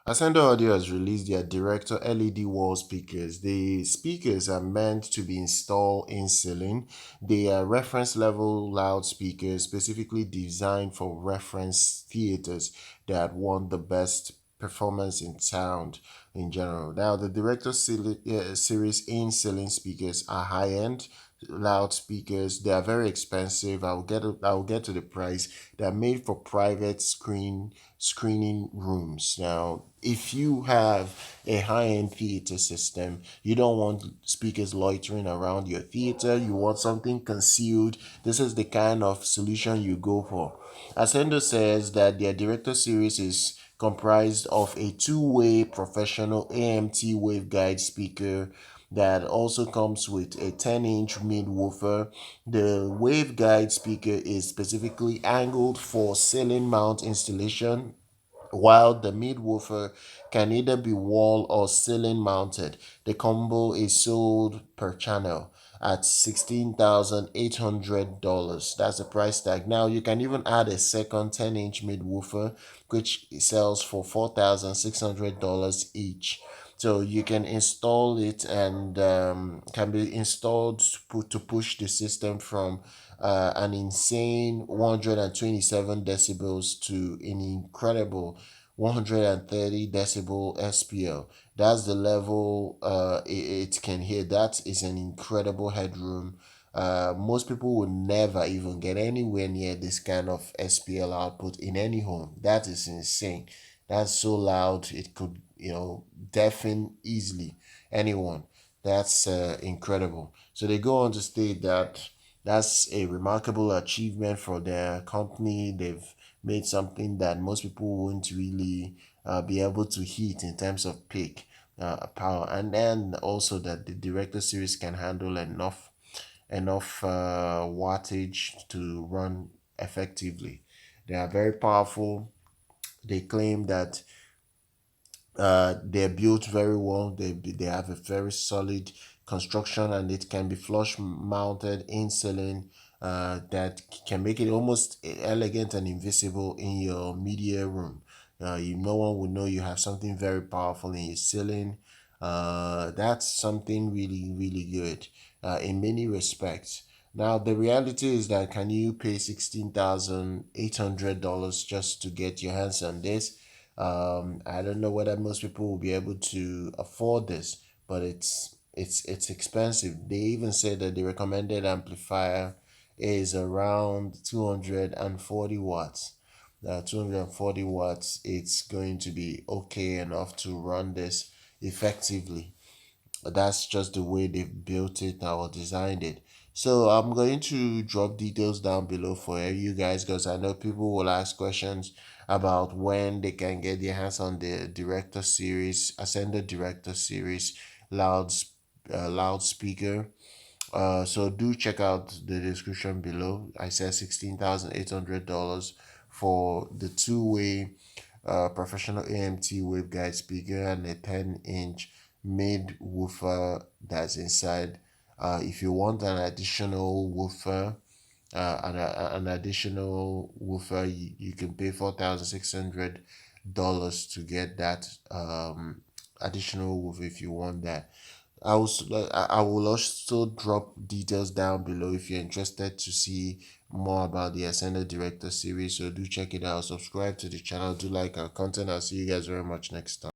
Ascendo Audio has released their Director LED wall speakers. The speakers are meant to be installed in ceiling. They are reference level loudspeakers specifically designed for reference theaters that want the best performance in sound in general. Now, the Series in ceiling speakers are high end loudspeakers. They are very expensive. I'll get to the price. They are made for private screening rooms. Now, if you have a high-end theater system, you don't want speakers loitering around your theater, you want something concealed, this is the kind of solution you go for. Ascendo says that their Director Series is comprised of a two-way professional AMT waveguide speaker that also comes with a 10-inch mid-woofer. The waveguide speaker is specifically angled for ceiling mount installation, while the mid-woofer can either be wall or ceiling mounted. The combo is sold per channel at $16,800. That's the price tag. Now you can even add a second 10-inch mid-woofer, which sells for $4,600 each. So you can install it and can be installed to push the system from an insane 127 decibels to an incredible 130 decibel SPL. That's the level it can hit. That is an incredible headroom. Most people would never even get anywhere near this kind of SPL output in any home. That is insane. That's so loud it could, deafen easily anyone. That's incredible. So they go on to state that that's a remarkable achievement for their company. They've made something that most people wouldn't really be able to hit in terms of peak power, and then also that the Director Series can handle enough wattage to run effectively. They are very powerful. They claim that they're built very well. They have a very solid construction, and it can be flush mounted in ceiling. That can make it almost elegant and invisible in your media room. No one will know you have something very powerful in your ceiling. That's something really good in many respects. Now the reality is that can you pay $16,800 just to get your hands on this? I don't know whether most people will be able to afford this, but it's expensive. They even say that the recommended amplifier is around 240 watts. 240 watts, it's going to be okay enough to run this effectively. That's just the way they've built it or designed it. So I'm going to drop details down below for you guys, because I know people will ask questions about when they can get their hands on the Director Series, Ascendo Director Series loudspeaker. So do check out the description below. I said $16,800 for the two-way professional AMT waveguide speaker and a 10-inch mid woofer that's inside. If you want an additional woofer, an additional woofer, you can pay $4,600 to get that additional woofer if you want that. I will also drop details down below if you're interested to see more about the Ascended Director series. So do check it out. Subscribe to the channel. Do like our content. I'll see you guys very much next time.